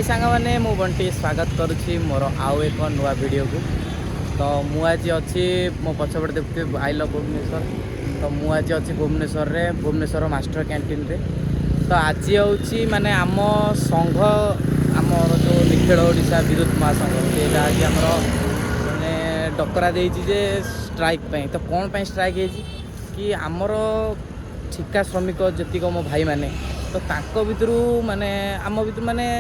सांग मैंने मु बंटी स्वागत करुच्ची मोर आउ एक नुआ वीडियो को। तो मुझे अच्छी मो पछपटे देखते आई लव भुवनेश्वर। तो मुझे अच्छी भुवनेश्वर मास्टर कैंटीन रे। तो आज हूँ माने आम संघ आम जो निखिल ओडिशा विद्युत महासंघ यहाँ आज आम मैंने डकरा दे स्ट्राइक पे। तो कौन पे स्ट्राइक है कि आमर ठिका श्रमिक जीक मो भाई मैंने तो ताको भितरू माने आम भितर माने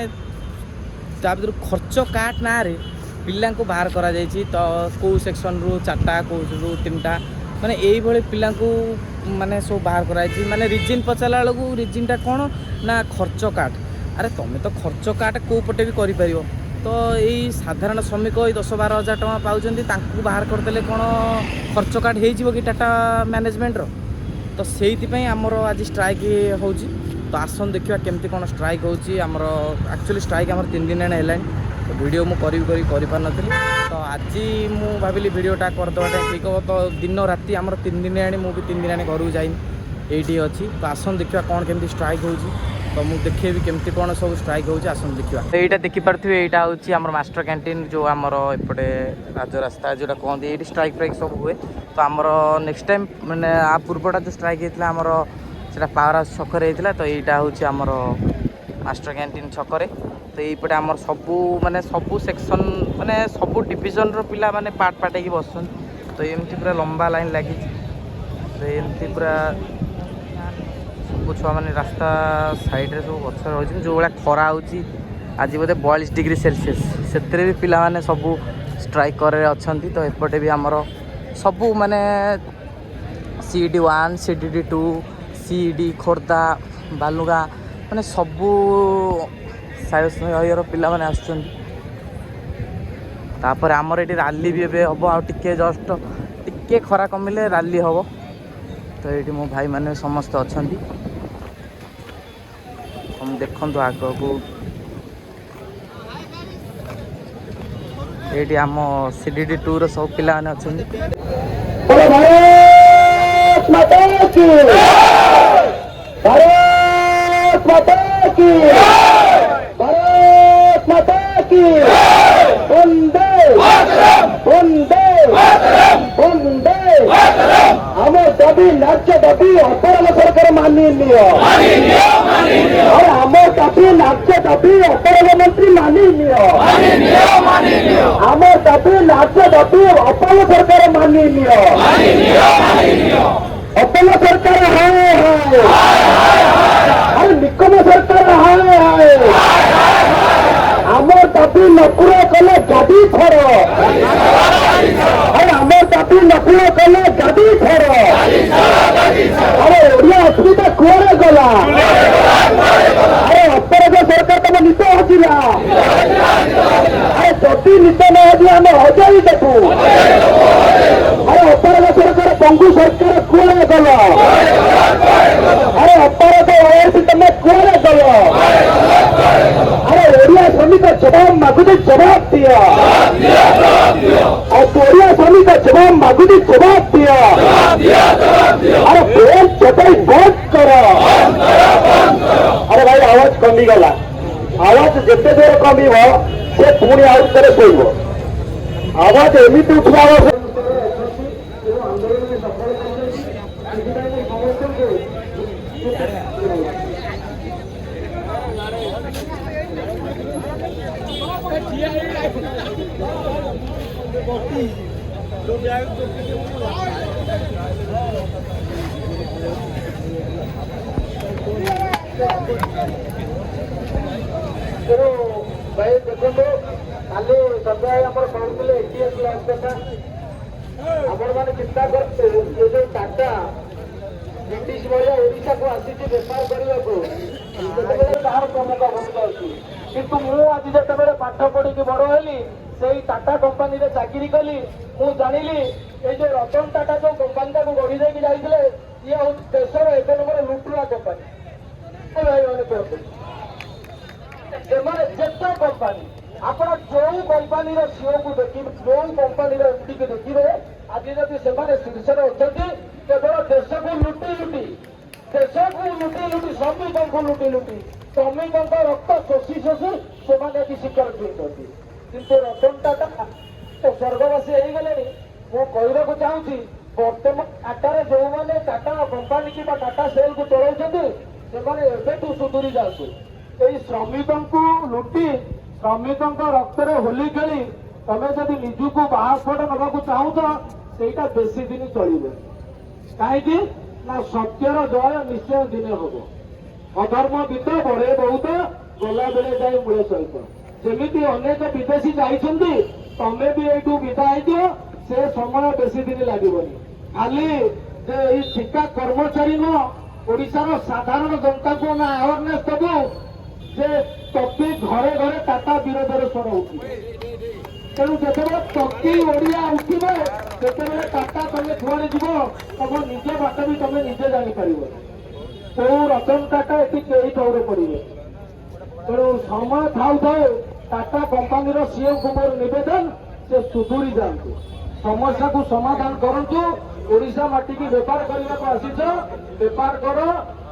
ता भितर खर्च काट ना रे पिला को बाहर करा जायछि। तो कौ सेक्शन रु 4टा कौ रु 3टा माने एई भले पिला को माने सब बाहर करा जायछि। माने रिजिन पचाला बेलू रिजिनटा कौन ना खर्च काट। अरे तुम तो खर्च काट कौ पटे भी करि परिबो। तो यही साधारण श्रमिक 10-12 हज़ार टଙ୍କା पाउछन्ती तांकू बाहर करदेले कौन खर्च काट हो कि टाटा मैनेजमेंट रो। तो से आमर आज स्ट्राइक हो। तो आसन देखा केमती कौन स्ट्राइक होमर एक्चुअली स्ट्राइक आम 3 दिन है। तो वीडियो मुझे कर पार नी। तो आज मु भाविली वीडियोटा करदेटा ठीक हम। तो दिन राति आम 3 दिन है मुझे 3 दिन घर को जाइनी ये अच्छी। तो आसन देखा कौन केमती स्ट्राइक हो। तो मुझे देखेबी केमती कौन सब स्ट्राइक हो। आसन देखा तो यहाँ देखिपे यहाँ हूँ आम मास्टर कैंटीन जो आमर एपटे राजरास्ता जोटा कहते ये स्ट्राइक फ्राइक सब हुए। तो आमर नेक्स्ट टाइम मैंने आ पूर्वटा जो स्ट्राइक होता आमर से पावर हाउस छक होता। तो यहाँ हूँ आमर मास्टर कैंटीन छक। तो यहीपटे आमर सबू माने सबू सेक्शन माने सबू डिविजन रो पिला माने पार्ट पार्ट होगी बस। तो एमती पूरा लंबा लाइन लगी। तो एमती पूरा सब छुआ मैंने रास्ता साइड्रे सब गच रही जो भाया खरा हो। आज बोधे 42 डिग्री सेल्सियस से भी पिला माने सबू स्ट्राइक कर अच्छा। तो एपटे भी आमर सबू माने CD1 CD2 CD खोर्धा बालुगा माने सबू सायर पिला माने आसुचन। तापर आमर ये राली भी एबे हम आ जस्ट टिके खरा कमिले राली हम। तो ये मो भाई माने समस्त अच्छा हम देखु आग को ये आम CD2 रो सब पिला माने अच्छा। दाबी अपराध सरकार मानि नियो और आम दाबी नाच दाबी अपराध मंत्री मानि नियो आम दाबी नाच दाबी अपराध सरकार मानि नियो अपराध सरकार हाय हाय निकम सरकार हाय हाय आम दाबी नपुरा कले गाड़ी थर आम दाबी नपुरा कले गाड़ी थर। अरे ओडिया असुविधा कुआरे गला। अरे अपराध सरकार तुम नित हजिला। अरे जदि नित न हजिला आम हजाई देबू। अरे अपराध सरकार पंगु सरकार कुआरे गल। अरे अपराध ओएसी तुम कुआरे गल। अरे ओडिया श्रमिक जवाब मागुदी जवाब दिया। और ओडिया श्रमिक जवाब मागुदी जवाब दिया। अरे बेल चटाई बंद करो। अरे भाई आवाज कमी गला। आवाज जिते देर कमी से पुणी आउ थे शोब आवाज एमती उठा भाई देखो काली सदाय कहते एटीएस लॉन्च कथा आपण मैंने चिंता करते ये जो टाटा ब्रिटिश भाया ओडिशा को आसी बेपार करने को तार प्रमुख भूमिका अच्छी। किंतु मुझे जिते पाठ पढ़ी बड़ हली से टाटा कंपानी चाकरी कली मु जानिली ये जो रतन टाटा जो कंपानी को गढ़ी देकी जाते ये हूँ देशर 1 नंबर लुटुरा कंपानी। जेत कंपानी आप जो कंपानी सीओ को देखिए जो कंपानी एमडी को देखिए आज जब से शीर्ष अच्छा केवल देश को लुटी लुटी श्रमिकों को लुटी लुटी ଶ୍ରମିକଙ୍କ ରକ୍ତ ଶୋଷି ଶୋଷି ସେମାନେ ଆଜି ଶିକାର ଦେଇଛନ୍ତି। କିନ୍ତୁ ରତନ ଟାଟା ସ୍ୱର୍ଗବାସୀ ହେଇଗଲେଣି। ମୁଁ କହିବାକୁ ଚାହୁଁଛି ବର୍ତ୍ତମାନ ଟାଟାରେ ଯୋଉମାନେ ଟାଟା କମ୍ପାନୀ କିମ୍ବା ଟାଟା ସେଲ୍କୁ ଚଳାଉଛନ୍ତି ସେମାନେ ଏବେଠୁ ସୁଧୁରି ଯାଆନ୍ତୁ। ଏଇ ଶ୍ରମିକଙ୍କୁ ଲୁଟି ଶ୍ରମିକଙ୍କ ରକ୍ତରେ ହୋଲି ଖେଳି ତମେ ଯଦି ନିଜକୁ ବାହାସ୍ପଟ ନେବାକୁ ଚାହୁଁଛ ସେଇଟା ବେଶୀ ଦିନ ଚଳିବ। କାହିଁକି ନା ସତ୍ୟର ଜୟ ନିଶ୍ଚୟ ଦିନେ ହବ। ଅଧର୍ମ ବିତ ବଢେ ବହୁତ ଗଲାବେଳେ ଯାଏ ମୂଳେ ସହିତ। ଯେମିତି ଅନେକ ବିଦେଶୀ ଯାଇଛନ୍ତି ତମେ ବି ଏଇଠୁ ବିଦା ହେଇଦିଅ, ସେ ସମୟ ବେଶୀ ଦିନ ଲାଗିବନି। ଖାଲି ଯେ ଏଇ ଠିକା କର୍ମଚାରୀ ନୁହଁ, ଓଡ଼ିଶାର ସାଧାରଣ ଜନତାକୁ ଆମେ ଆୱାରନେସ୍ ଦେବୁ ଯେ ପ୍ରତି ଘରେ ଘରେ ଟାଟା ବିରୋଧରେ ସ୍ୱର ଉଠିବ। ତେଣୁ ଯେତେବେଳେ ପ୍ରତି ଓଡ଼ିଆ ଉଠିବେ ସେତେବେଳେ ଟାଟା ତମେ କୁଆଡ଼େ ଯିବ ତମ ନିଜ ବାଟ ବି ତମେ ନିଜେ ଜାଣିପାରିବ। କୋଉ ରତନ ଟାଟା ଏଠି କେହି ତଳେ ପଡ଼ିବେ। ତେଣୁ ସମୟ ଥାଉ ଥାଉ ଟାଟା କମ୍ପାନୀର ସିଏଓଙ୍କୁ ମୋର ନିବେଦନ ସେ ସୁଧୁରି ଯାଆନ୍ତୁ, ସମସ୍ୟାକୁ ସମାଧାନ କରନ୍ତୁ। ଓଡ଼ିଶା ମାଟିକି ବେପାର କରିବାକୁ ଆସିଛ, ବେପାର କର,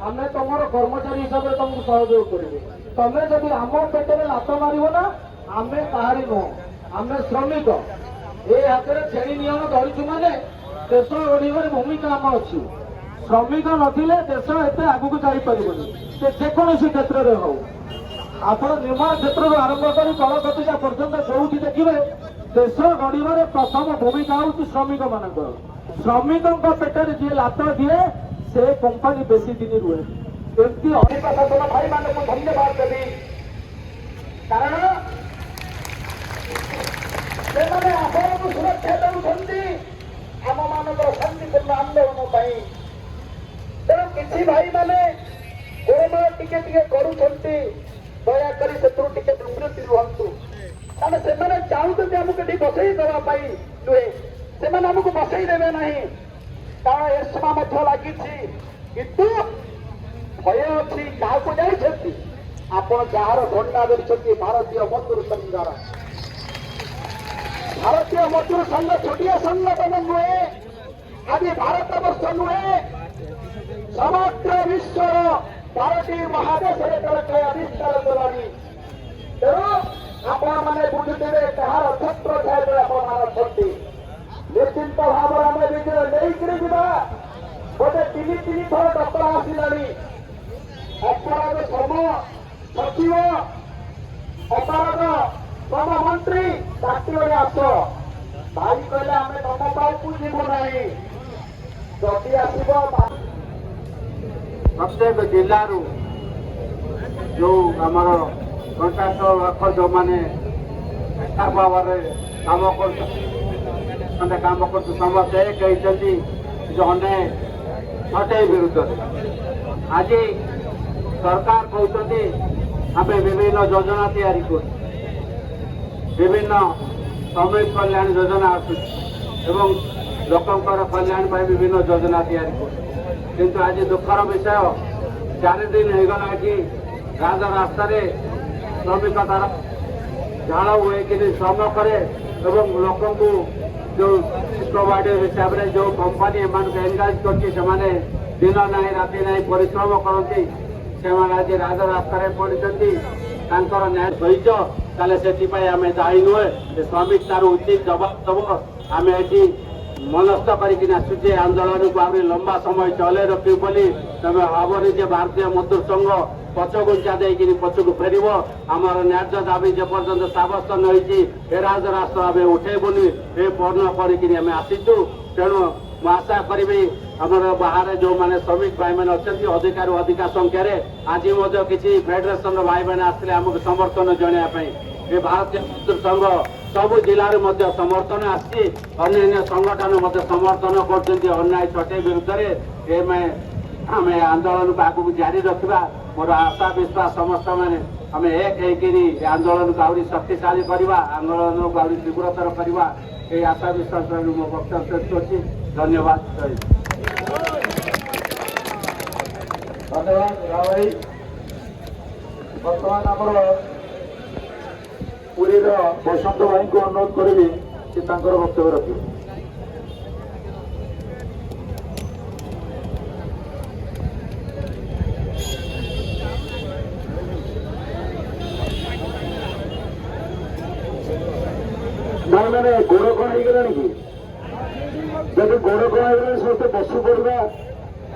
ଆମେ ତମର କର୍ମଚାରୀ ହିସାବରେ ତମକୁ ସହଯୋଗ କରିବୁ। ତମେ ଯଦି ଆମ ପେଟରେ ଲାତ ମାରିବ ନା ଆମେ କାହାରି ନୁହଁ, ଆମେ ଶ୍ରମିକ। ଏ ହାତରେ ଛେଳି ନିୟମ ଧରିଛୁ ମାନେ ଦେଶ ଗଢ଼ିବାରେ ଭୂମିକା ଆମ ଅଛି। ଶ୍ରମିକ ନଥିଲେ ଦେଶ ଏତେ ଆଗକୁ ଯାଇପାରିବନି, ସେ ଯେକୌଣସି କ୍ଷେତ୍ରରେ ହଉ। ଆପଣ ନିର୍ମାଣ କ୍ଷେତ୍ରରୁ ଆରମ୍ଭ କରି କଳକତିକା ପର୍ଯ୍ୟନ୍ତ ଯୋଉଠି ଦେଖିବେ ଦେଶ ଗଢ଼ିବାରେ ପ୍ରଥମ ଭୂମିକା ହେଉଛି ଶ୍ରମିକ ମାନଙ୍କର। ଶ୍ରମିକଙ୍କ ପେଟରେ ଯିଏ ଲାତ ଦିଏ ସେ କମ୍ପାନୀ ବେଶୀ ଦିନ ରୁହେ। ଏମିତି ଅଧିପ୍ରଶାସନ ଭାଇମାନଙ୍କୁ ଧନ୍ୟବାଦ ଦେବି, କାରଣ ସେମାନେ ଆପଣଙ୍କୁ ସୁରକ୍ଷା ଦେଉଛନ୍ତି ଆମମାନଙ୍କର ଶାନ୍ତିପୂର୍ଣ୍ଣ ଆନ୍ଦୋଳନ ପାଇଁ। ତେଣୁ କିଛି ଭାଇମାନେ ଗୋଳମାଳ ଟିକେ ଟିକେ କରୁଛନ୍ତି, ଦୟାକରି ସେଥିରୁ ଟିକେ ବିରତି ରୁହନ୍ତୁ। କାରଣ ସେମାନେ ଚାହୁଁଛନ୍ତି ଆମକୁ ଏଠି ବସେଇ ଦେବା ପାଇଁ ନୁହେଁ, ସେମାନେ ଆମକୁ ବସେଇ ଦେବେ ନାହିଁ। କାରଣ ଏସମା ମଧ୍ୟ ଲାଗିଛି, କିନ୍ତୁ ଭୟ ଅଛି। କାହାକୁ ଯାଇଛନ୍ତି ଆପଣ ଯାହାର ଝଣ୍ଡା ଧରିଛନ୍ତି ଭାରତୀୟ ମଜଦୁର ସଂଘର। ଭାରତୀୟ ମଜଦୁର ସଂଘ ଛୋଟିଆ ସଂଗଠନ ନୁହେଁ, ଆଜି ଭାରତ ବର୍ଷ ନୁହେଁ, ସମଗ୍ର ବିଶ୍ୱର 12ଟି ମହାଦେଶରେ ଆବିଷ୍କାର କଲାଣି। ତେଣୁ ଆପଣମାନେ ବୁଝୁଥିବେ କାହାର ଛତ୍ର ଛାୟାରେ ଆପଣମାନେ ଅଛନ୍ତି। ନିଶ୍ଚିନ୍ତ ଭାବରେ ଆମେ ବିଜୟ ନେଇକରି ଯିବା। ବୋଧେ 3 ଥର ଡକ୍ଟର ଆସିଲାଣି। ଅପରାଧ ଶ୍ରମ ସଚିବ, ଅପରାଧ ଶ୍ରମ ମନ୍ତ୍ରୀ ଡାକିଲେ ଆସ। ଭାଇ କହିଲେ ଆମେ ତମ ପାଖକୁ ଯିବୁ ନାହିଁ, ଯଦି ଆସିବ ପ୍ରତ୍ୟେକ ଜିଲ୍ଲାରୁ ଯୋଉ ଆମର କଣ୍ଟ୍ରାକ୍ଟର ୱାର୍କର ଯୋଉମାନେ ଭାବରେ କାମ କରୁଛନ୍ତି ସମସ୍ତେ କହିଛନ୍ତି ଯେ ଅନ୍ୟାୟ ଛଟେଇ ବିରୁଦ୍ଧରେ। ଆଜି ସରକାର କହୁଛନ୍ତି ଆମେ ବିଭିନ୍ନ ଯୋଜନା ତିଆରି କରୁଛୁ, ବିଭିନ୍ନ ଶ୍ରମିକ କଲ୍ୟାଣ ଯୋଜନା ଆସୁଛି ଏବଂ ଲୋକଙ୍କର କଲ୍ୟାଣ ପାଇଁ ବିଭିନ୍ନ ଯୋଜନା ତିଆରି କରୁଛୁ। କିନ୍ତୁ ଆଜି ଦୁଃଖର ବିଷୟ 4 ଦିନ ହେଇଗଲା ଏଠି ରାଜରାସ୍ତାରେ ଶ୍ରମିକ ତାର ଝାଳ ବୋହିକିରି ଶ୍ରମ କରେ ଏବଂ ଲୋକଙ୍କୁ ଯୋଉ ପ୍ରୋଭାଇଡର ହିସାବରେ ଯୋଉ କମ୍ପାନୀ ଏମାନଙ୍କୁ ଏନଗେଜ କରୁଛି ସେମାନେ ଦିନ ନାହିଁ ରାତି ନାହିଁ ପରିଶ୍ରମ କରନ୍ତି। ସେମାନେ ଆଜି ରାଜରାସ୍ତାରେ ପଡ଼ିଛନ୍ତି। ତାଙ୍କର ନ୍ୟାୟ ସହିଛ ତାହେଲେ ସେଥିପାଇଁ ଆମେ ଦାୟୀ ନୁହେଁ। ଶ୍ରମିକ ତାର ଉଚିତ ଜବାବ ଦେବ। ଆମେ ଏଠି ମନସ୍ଥ କରିକି ଆସୁଛେ ଆନ୍ଦୋଳନକୁ ଆହୁରି ଲମ୍ବା ସମୟ ଚଲେଇ ରଖିବୁ ବୋଲି। ତମେ ଭାବନି ଯେ ଭାରତୀୟ ମଜଦୁର ସଂଘ ପଛଘୁଞ୍ଚା ଦେଇକିରି ପଛକୁ ଫେରିବ। ଆମର ନ୍ୟାଯ୍ୟ ଦାବି ଯେପର୍ଯ୍ୟନ୍ତ ସାବ୍ୟସ୍ତ ନ ହେଇଛି ଏ ରାଜରାସ୍ତା ଆମେ ଉଠେଇବୁନି, ଏ ପର୍ଣ୍ଣ କରିକିରି ଆମେ ଆସିଛୁ। ତେଣୁ ମୁଁ ଆଶା କରିବି ଆମର ବାହାରେ ଯୋଉମାନେ ଶ୍ରମିକ ଭାଇମାନେ ଅଛନ୍ତି ଅଧିକାରୁ ଅଧିକା ସଂଖ୍ୟାରେ ଆଜି ମଧ୍ୟ କିଛି ଫେଡେରେସନର ଭାଇମାନେ ଆସିଥିଲେ ଆମକୁ ସମର୍ଥନ ଜଣାଇବା ପାଇଁ। ଏ ଭାରତୀୟ ମଜଦୁର ସଂଘ ସବୁ ଜିଲ୍ଲାରୁ ମଧ୍ୟ ସମର୍ଥନ ଆସିଛି। ଅନ୍ୟାନ୍ୟ ସଂଗଠନ ମଧ୍ୟ ସମର୍ଥନ କରୁଛନ୍ତି ଅନ୍ୟାୟ ଛଟେଇ ବିରୁଦ୍ଧରେ। ଆମେ ଆନ୍ଦୋଳନକୁ ଆଗକୁ ଜାରି ରଖିବା। ମୋର ଆଶା ବିଶ୍ୱାସ ସମସ୍ତ ମାନେ ଆମେ ଏକ ହେଇକିରି ଏ ଆନ୍ଦୋଳନକୁ ଆହୁରି ଶକ୍ତିଶାଳୀ କରିବା, ଆନ୍ଦୋଳନକୁ ଆହୁରି ତୀବ୍ରତର କରିବା। এই আশা বিশ্বাস ମୋ ବକ୍ତବ୍ୟ ଶେଷ କରୁଛି। ଧନ୍ୟବାଦ। ଧନ୍ୟବାଦ ଭାଇ। ବର୍ତ୍ତମାନ ଆମର ପୁରୀର ବସନ୍ତ ଭାଇଙ୍କୁ ଅନୁରୋଧ କରିବି ସେ ତାଙ୍କର ବକ୍ତବ୍ୟ ରଖିବେ। ହେଇଗଲାଣି କି? ଯଦି ଗୋଡ଼ କଣ ହେଇଗଲାଣି ସମସ୍ତେ ବସି ପଡ଼ିବା।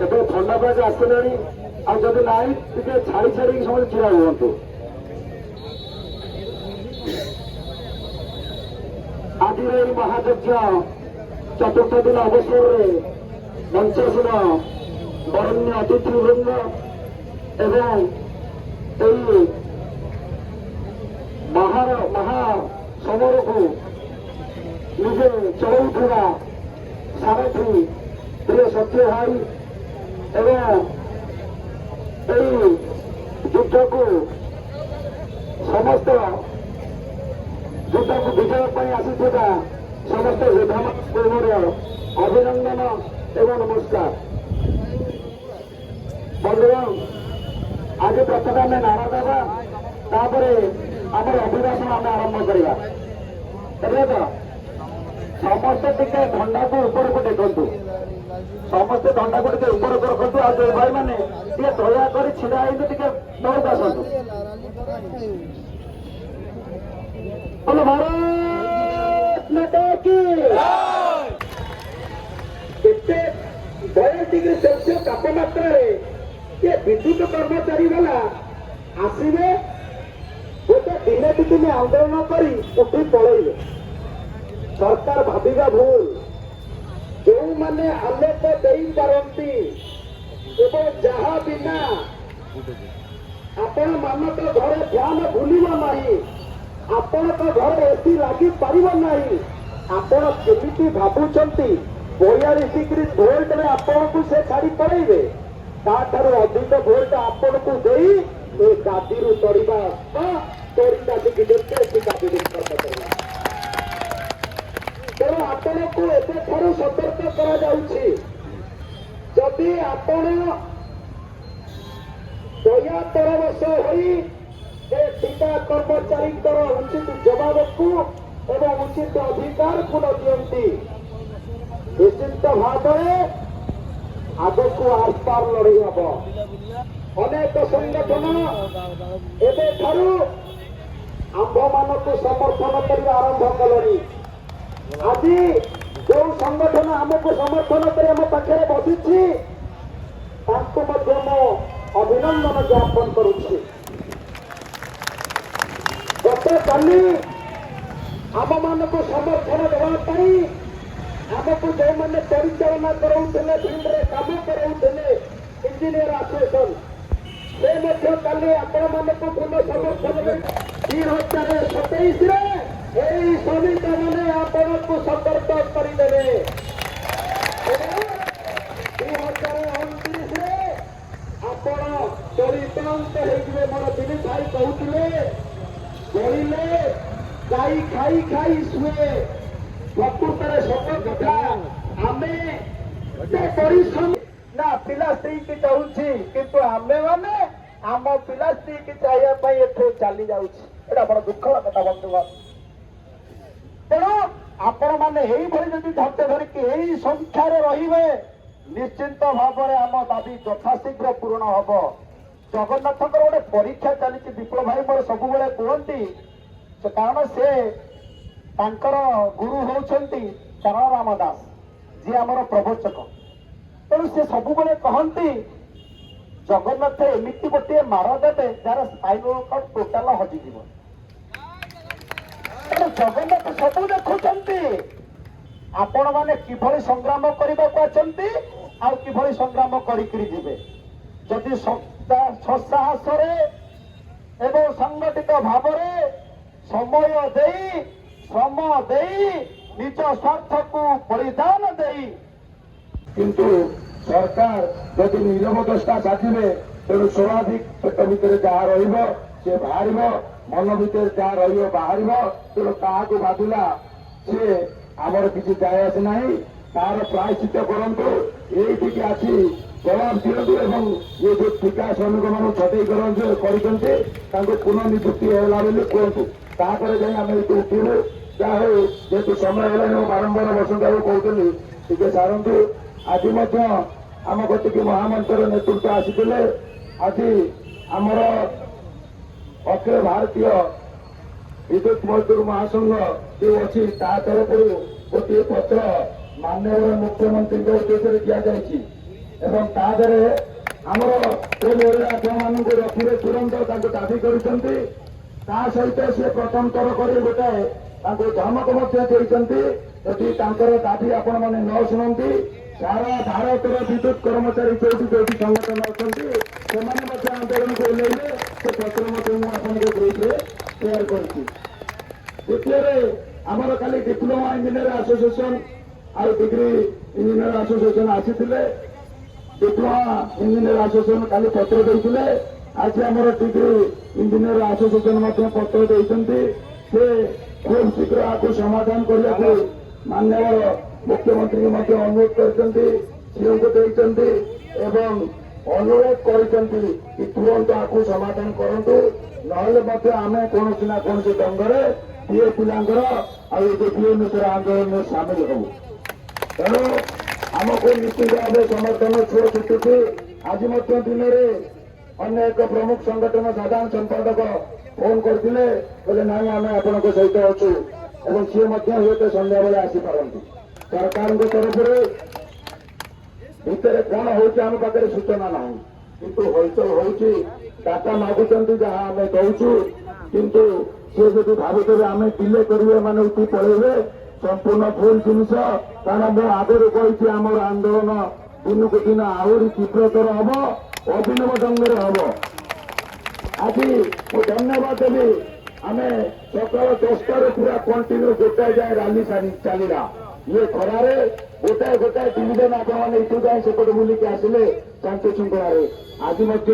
ଏବେ ଥଣ୍ଡା ପାଗ ଆସିଲାଣି, ଆଉ ଯଦି ନାହିଁ ଟିକେ ଛାଡ଼ି ଛାଡ଼ିକି ସମସ୍ତେ ଛିଡ଼ା ହୁଅନ୍ତୁ। ଆଜିର ଏହି ମହାଯଜ୍ଞ ଚତୁର୍ଥ ଦିନ ଅବସରରେ ମଞ୍ଚସୀନ ବରଣ୍ୟ ଅତିଥିବୃନ୍ଦ ଏବଂ ଏହି ମହାସମରକୁ ନିଜେ ଚଳଉଥିବା ସାରଥୀ ପ୍ରିୟ ସତ୍ୟ ଭାଇ ଏବଂ ଏହି ଯୁଦ୍ଧକୁ ବିଜୟ ପାଇଁ ଆସିଥିବା ସମସ୍ତ ଯୋଦ୍ଧାମାନଙ୍କୁ ମୋର ଅଭିନନ୍ଦନ ଏବଂ ନମସ୍କାର। ବନ୍ଧୁଗଣ, ଆଜି ପ୍ରଥମେ ଆମେ ନାରା ଦେବା, ତାପରେ ଆମର ଅଭିଭାଷଣ ଆମେ ଆରମ୍ଭ କରିବା। ହେଲେ ତ ସମସ୍ତେ ଟିକେ ଥଣ୍ଡାକୁ ଉପରକୁ ଦେଖନ୍ତୁ, ସମସ୍ତେ ଥଣ୍ଡାକୁ ଟିକେ ଉପରକୁ ରଖନ୍ତୁ। ଆଉ ଯୋଉ ଭାଇମାନେ ଟିକେ ଦୟାକରି ଛିଡ଼ା ହେଇକି ଟିକେ ତଳକୁ ଆସନ୍ତୁ। ବୋलो ଭାରତ ମାତା କି। କେତେ 42°C ତାପମାତ୍ରାରେ ଏ ବିଦ୍ୟୁତ କର୍ମଚାରୀ ବାଲା ଆସିବେ, ଗୋଟେ ଦିନେ ଦି ଦିନ ଆନ୍ଦୋଳନ କରି ଉଠି ପଳେଇବେ। ସରକାର ଭାବିବା ଭୁଲ। ଯେଉଁମାନେ ଆଲୋକ ଦେଇପାରନ୍ତି ଏବଂ ଯାହା ବିନା ଆପଣମାନଙ୍କ ଘରେ ଫ୍ୟାନ ବୁଲିବ ନାହିଁ, ଆପଣଙ୍କ ଘରେ ଏସି ଲାଗିପାରିବ ନାହିଁ, ଆପଣ କେମିତି ଭାବୁଛନ୍ତି 42°V ଆପଣଙ୍କୁ ସେ ଛାଡ଼ି ପଳେଇବେ? ତାଠାରୁ ଅଧିକ ଭୋଲ୍ଟ ଆପଣଙ୍କୁ ଦେଇ ଏ ଗାଦିରୁ ଚଢ଼ିବା ଚୋରିଟାକୁ କରିବା। ତେଣୁ ଆପଣଙ୍କୁ ଏବେଠାରୁ ସତର୍କ କରାଯାଉଛି, ଯଦି ଆପଣ ଦୟା ପରବଶ ହୋଇ ଏ ଟିକା କର୍ମଚାରୀଙ୍କର ଉଚିତ ଜବାବକୁ ଏବଂ ଉଚିତ ଅଧିକାରକୁ ନ ଦିଅନ୍ତି, ନିଶ୍ଚିତ ଭାବରେ ଆଗକୁ ଆସ୍ପାର ଲଢ଼େଇ ହେବ। ଅନେକ ସଂଗଠନ ଏବେଠାରୁ ଆମ୍ଭମାନଙ୍କୁ ସମର୍ଥନ କରିବା ଆରମ୍ଭ କଲେଣି। ଆଜି ଯେଉଁ ସଂଗଠନ ଆମକୁ ସମର୍ଥନ କରି ଆମ ପାଖରେ ବସିଛି, ତାଙ୍କୁ ମଧ୍ୟ ମୁଁ ଅଭିନନ୍ଦନ ଜ୍ଞାପନ କରୁଛି। ଗତକାଲି ଆମମାନଙ୍କୁ ସମର୍ଥନ ଦେବା ପାଇଁ ଆମକୁ ଯେଉଁମାନେ ପରିଚାଳନା କରାଉଥିଲେ, ଫିଲ୍ଡରେ କାମ କରାଉଥିଲେ, ଇଞ୍ଜିନିୟର ଆସୋସିଏସନ, ସେ ମଧ୍ୟ କାଲି ଆପଣମାନଙ୍କୁ ପୂର୍ଣ୍ଣ ସମର୍ଥନ ଦେଇ 2027ରେ ଏହି ଶ୍ରମିକମାନେ ଆପଣଙ୍କୁ ସତର୍କ କରିଦେବେ। 2029ରେ ଆପଣ ପରିଚାଳିତ ହେଇଯିବେ। ମୋର ଦିଲ୍ଲୀ ଭାଇ କହୁଥିଲେ, ବଳିଲେ ଗାଈ ଖାଇ ଖାଇ ଶୁଏ। ପ୍ରକୃତରେ ସତ କଥା, ଆମେ ପରିଶ୍ରମ ନା ପିଲା ସ୍ତ୍ରୀକି ଚାହୁଁଛି, କିନ୍ତୁ ଆମେମାନେ ଆମ ପିଲା ସ୍ତ୍ରୀକି ଚାହିଁବା ପାଇଁ ଏଠୁ ଚାଲି ଯାଉଛି। ଏଇଟା ବଡ ଦୁଃଖର କଥା ବନ୍ଧୁଗଣ। ତେଣୁ ଆପଣମାନେ ଏଇଭଳି ଯଦି ଧୈର୍ଯ୍ୟ ଧରିକି ଏଇ ସଂଖ୍ୟାରେ ରହିବେ, ନିଶ୍ଚିନ୍ତ ଭାବରେ ଆମ ଦାବି ଯଥାଶୀଘ୍ର ପୂରଣ ହବ। ଜଗନ୍ନାଥଙ୍କର ଗୋଟେ ପରୀକ୍ଷା ଚାଲିଛି। ବିପ୍ଳବ ଭାଇ ମୋର ସବୁବେଳେ କୁହନ୍ତି, କାରଣ ସେ ତାଙ୍କର ଗୁରୁ ହଉଛନ୍ତି ଚାରଣ ଦାସ, ଯିଏ ଆମର ପ୍ରବଚକ। ତେଣୁ ସେ ସବୁବେଳେ କହନ୍ତି, ଜଗନ୍ନାଥ ଏମିତି ଗୋଟିଏ ମାର ଦେବେ ଯାହାର ସ୍ପାଇନାଲ କର୍ଡ ଟୋଟାଲ ହଜିଯିବ। ତେଣୁ ଜଗନ୍ନାଥ ସବୁ ଦେଖୁଛନ୍ତି, ଆପଣମାନେ କିଭଳି ସଂଗ୍ରାମ କରିବାକୁ ଅଛନ୍ତି ଆଉ କିଭଳି ସଂଗ୍ରାମ କରିକିରି ଯିବେ। ଯଦି ସସାହସରେ ଏବଂ ସଂଗଠିତ ଭାବରେ ସମୟ ଦେଇ, ଶ୍ରମ ଦେଇ, ନିଜ ସ୍ୱାର୍ଥକୁ ବଳିଦାନ ଦେଇ, କିନ୍ତୁ ସରକାର ଯଦି ନିରବ ଦୃଷ୍ଟା ସାଜିବେ, ତେଣୁ ସ୍ୱାଭାବିକ ପେଟ ଭିତରେ ଯାହା ରହିବ ସେ ବାହାରିବ, ମନ ଭିତରେ ଯାହା ରହିବ ବାହାରିବ। ତେଣୁ କାହାକୁ ଭାବିଲା ସେ ଆମର କିଛି ଯାଏ ଆସେ ନାହିଁ, ତାର ପ୍ରାୟଶ୍ଚିତ କରନ୍ତୁ। ଏଇଠିକି ଆସି ଜବାବ ଦିଅନ୍ତୁ ଏବଂ ଇଏ ଯୋଉ ଠିକା ଶ୍ରମିକମାନଙ୍କୁ ଛଟେଇ କରିଛନ୍ତି ତାଙ୍କୁ ପୁନଃ ନିଯୁକ୍ତି ହେଲା ବୋଲି କୁହନ୍ତୁ। ତାପରେ ଯାଇ ଆମେ ଏଇଠି ଉଠିବୁ। ଯାହା ହଉ, ଯେହେତୁ ସମୟ ହେଲାଣି, ମୁଁ ବାରମ୍ବାର ବସନ୍ତାକୁ କହୁଥିଲି ଟିକେ ସାରନ୍ତୁ। ଆଜି ମଧ୍ୟ ଆମ କତିକି ମହାମଞ୍ଚର ନେତୃତ୍ୱ ଆସିଥିଲେ। ଆଜି ଆମର ଅଖିଳ ଭାରତୀୟ ବିଦ୍ୟୁତ ମଜଦୁର ମହାସଂଘ ଯେଉଁ ଅଛି ତା ତରଫରୁ ଗୋଟିଏ ପତ୍ର ମାନ୍ୟବର ମୁଖ୍ୟମନ୍ତ୍ରୀଙ୍କ ଉଦ୍ଦେଶ୍ୟରେ ଦିଆଯାଇଛି ଏବଂ ତା ଦେହରେ ଆମର ମହିଳା ଝିଅମାନଙ୍କୁ ରଖିବେ ତୁରନ୍ତ ତାଙ୍କୁ ଦାବି କରିଛନ୍ତି। ତା ସହିତ ସେ ପ୍ରଥମ ଥର କରି ଗୋଟାଏ ତାଙ୍କୁ ଧମକ ମଧ୍ୟ ଦେଇଛନ୍ତି ଯଦି ତାଙ୍କର ଦାବି ଆପଣମାନେ ନ ଶୁଣନ୍ତି ସାରା ଭାରତର ବିଦ୍ୟୁତ କର୍ମଚାରୀ ଯୋଉଠି ଯୋଉଠି ସଂଗଠନ ଅଛନ୍ତି ସେମାନେ ମଧ୍ୟ ଆନ୍ଦୋଳନକୁ ଓହ୍ଲାଇବେ। ସେ ପତ୍ର ମଧ୍ୟ ମୁଁ ଆପଣଙ୍କ ଗ୍ରୁପରେ ସେୟାର କରିଛି। ଦ୍ୱିତୀୟରେ ଆମର କାଲି ଡିପ୍ଲୋମା ଇଞ୍ଜିନିୟର ଆସୋସିଏସନ ଆଉ ଡିଗ୍ରୀ ଇଞ୍ଜିନିୟର ଆସୋସିଏସନ ଆସିଥିଲେ। ଡିପ୍ଲୋମା ଇଞ୍ଜିନିୟର ଆସୋସିଏସନ କାଲି ପତ୍ର ଦେଇଥିଲେ। ଆଜି ଆମର ଡିଗ୍ରୀ ଇଞ୍ଜିନିୟର ଆସୋସିଏସନ ମଧ୍ୟ ପତ୍ର ଦେଇଛନ୍ତି। ସେ ଖୁବ୍ ଶୀଘ୍ର ଆକୁ ସମାଧାନ କରିବାକୁ ମାନ୍ୟବର ମୁଖ୍ୟମନ୍ତ୍ରୀଙ୍କୁ ମଧ୍ୟ ଅନୁରୋଧ କରିଛନ୍ତି, ସିଓଙ୍କୁ ଦେଇଛନ୍ତି ଏବଂ ଅନୁରୋଧ କରିଛନ୍ତି କି ତୁରନ୍ତ ଆକୁ ସମାଧାନ କରନ୍ତୁ, ନହେଲେ ମଧ୍ୟ ଆମେ କୌଣସି ନା କୌଣସି ଢଙ୍ଗରେ ପିଏ ପିଲାଙ୍କର ଆଉ ଏ ଯୋଉ ବିଏମ୍ଏସ୍ର ଆନ୍ଦୋଳନରେ ସାମିଲ ହେବୁ। ତେଣୁ ଆମକୁ ନିଶ୍ଚିତ ଭାବେ ସମର୍ଥନ ଛୁଅ ଛୁଟୁଛି। ଆଜି ମଧ୍ୟ ଦିନରେ ଅନ୍ୟ ଏକ ପ୍ରମୁଖ ସଂଗଠନ ସାଧାରଣ ସମ୍ପାଦକ ଫୋନ କରିଥିଲେ, କହିଲେ ନାଇଁ ଆମେ ଆପଣଙ୍କ ସହିତ ଅଛୁ ଏବଂ ସିଏ ମଧ୍ୟ ହୁଏତ ସନ୍ଧ୍ୟାବେଳେ ଆସିପାରନ୍ତି। ସରକାରଙ୍କ ତରଫରୁ ଭିତରେ କଣ ହଉଛି ଆମ ପାଖରେ ସୂଚନା ନାହିଁ, କିନ୍ତୁ ହଲଚଲ ହଉଛି। ଡାଟା ମାଗୁଛନ୍ତି ଯାହା ଆମେ ଦଉଛୁ, କିନ୍ତୁ ସେ ଯଦି ଭାବୁଥିବେ ଆମେ ଡିଲେ କରିବେ ମାନେ ଉଠି ପଳେଇବେ, ସମ୍ପୂର୍ଣ୍ଣ ଭୁଲ ଜିନିଷ। କାରଣ ମୁଁ ଆଗରୁ କହିଛି ଆମର ଆନ୍ଦୋଳନ ଦିନକୁ ଦିନ ଆହୁରି ତୀବ୍ରତର ହବ, ଅଭିନବ ଢଙ୍ଗରେ ହବ। ଆଜି ମୁଁ ଧନ୍ୟବାଦ ଦେବି, ଆମେ ସକାଳ 10ଟାରୁ ପୁରା କଣ୍ଟିନ୍ୟୁ ଗୋଟାଏ ଯାଏ ରାଲି ଚାଲିଲା। ଇଏ ଖରାରେ ଗୋଟାଏ ଡିଭିଜନ ଆପଣମାନେ ଏଠୁ ଯାଇ ସେପଟେ ବୁଲିକି ଆସିଲେ ଶାନ୍ତି ଶୃଙ୍ଖଳାରେ। ଆଜି ମଧ୍ୟ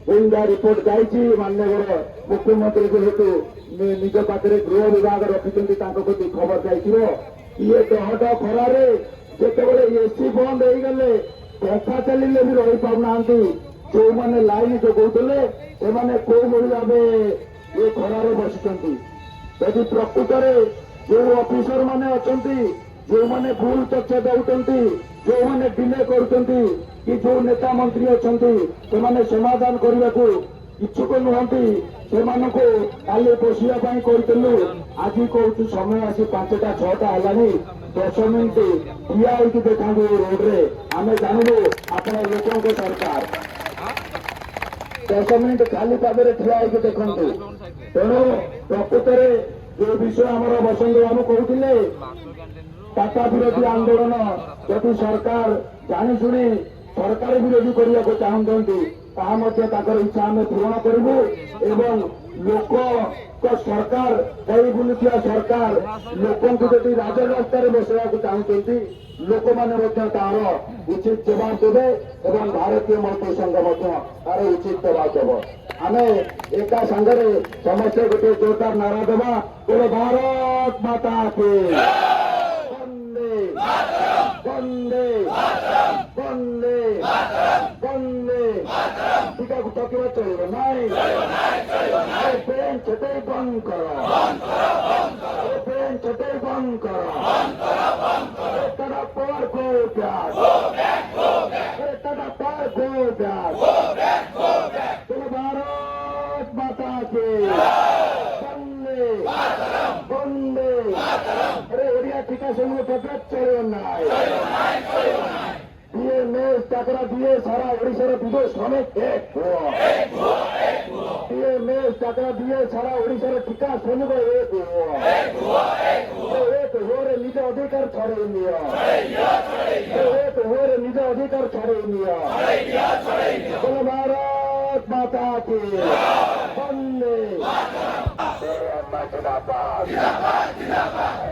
ଗୋଇନ୍ଦା ରିପୋର୍ଟ ଯାଇଛି। ମାନ୍ୟବର ମୁଖ୍ୟମନ୍ତ୍ରୀ ଯେହେତୁ ନିଜ ପାଖରେ ଗୃହ ବିଭାଗ ରଖିଛନ୍ତି ତାଙ୍କ ପ୍ରତି ଖବର ଯାଇଥିବ। ଇଏ ଦେହଟା ଖରାରେ ଯେତେବେଳେ ଏସି ବନ୍ଦ ହେଇଗଲେ ପଙ୍ଖା ଚାଲିଲେ ବି ରହିପାରୁନାହାନ୍ତି। ଯୋଉମାନେ ଲାଇନ ଯୋଗାଉଥିଲେ ସେମାନେ କୋଉଭଳି ଭାବେ ଏ ଖରାରେ ବସିଛନ୍ତି। ଯଦି ପ୍ରକୃତରେ ଯୋଉ ଅଫିସର ମାନେ ଅଛନ୍ତି, ଯୋଉମାନେ ଭୁଲ ତଥ୍ୟ ଦେଉଛନ୍ତି, ଯୋଉମାନେ ଡିଲେ କରୁଛନ୍ତି କି ଯୋଉ ନେତା ମନ୍ତ୍ରୀ ଅଛନ୍ତି ସେମାନେ ସମାଧାନ କରିବାକୁ ଇଚ୍ଛୁକ ନୁହନ୍ତି, ସେମାନଙ୍କୁ କାଲି ବସିବା ପାଇଁ କହିଥିଲୁ। ଆଜି କହୁଛୁ ସମୟ ଆସି 5ଟା 6ଟା ହେଲାଣି, 10 ମିନିଟ ଠିଆ ହେଇକି ଦେଖାନ୍ତୁ ରୋଡରେ, ଆମେ ଜାଣିବୁ ଆପଣ ଲୋକଙ୍କ ସରକାର। 10 ମିନିଟ ଖାଲି ପାଦରେ ଠିଆ ହେଇକି ଦେଖନ୍ତୁ। ତେଣୁ ପ୍ରକୃତରେ ଯୋଉ ବିଷୟ ଆମର ବସନ୍ତ ବାବୁ କହୁଥିଲେ ଟାଟା ବିରୋଧୀ ଆନ୍ଦୋଳନ, ଯଦି ସରକାର ଜାଣିଶୁଣି ସରକାର ବିରୋଧୀ କରିବାକୁ ଚାହୁଁଛନ୍ତି ତାହା ମଧ୍ୟ ତାଙ୍କର ଇଚ୍ଛା ଆମେ ପୂରଣ କରିବୁ। ଏବଂ ଲୋକଙ୍କ ସରକାର କହି ବୁଲୁଥିବା ସରକାର ଲୋକଙ୍କୁ ଯଦି ରାଜରାସ୍ତାରେ ବସାଇବାକୁ ଚାହୁଁଛନ୍ତି ଲୋକମାନେ ମଧ୍ୟ ତାହାର ଉଚିତ ଜବାବ ଦେବେ ଏବଂ ଭାରତୀୟ ମଜଦୁର ସଂଘ ମଧ୍ୟ ତାର ଉଚିତ ଜବାବ ଦେବ। ଆମେ ଏକା ସାଙ୍ଗରେ ସମସ୍ତେ ଗୋଟିଏ ଜୋରଦାର ନାରା ଦେବା, କହିଲେ ଭାରତ ମାତା କି ବନ୍ଦେ ବନ୍ଦେ ବନ୍ଦେ ବନ୍ଦେ। ଟିକାକୁ ଟକିବା ଚଳିବ ନାହିଁ, ପେନ୍ ଛଟେଇ ବନ୍ଦ କର, ପେନ୍ ଛଟେଇ ବନ୍ଦ କର। টাটা পাওয়ার গো ব্যাগ, টাটা পাওয়ার গো ব্যাগ। বলো ভারত মাতা কে বন্দে বন্দে। আরে ওড়িয়া টিকা সঙ্গে পথে চলিও নাই, দিয়ে মেষ টাকরা দিয়ে সারা ওড়িশার বিদেশ শ্রমিক এক হুয়া, দিয়ে মেষ টাকরা দিয়ে সারা ওড়িশার টিকা শ্রমিক এক হুয়া। এক হোরে নিজ অধিকার ছড়াই নিও, এক হোরে নিজ অধিকার ছড়াই নিও। বলো ভারত মাতা কি বন্দে জিন্দাবাদ জিন্দাবাদ জিন্দাবাদ।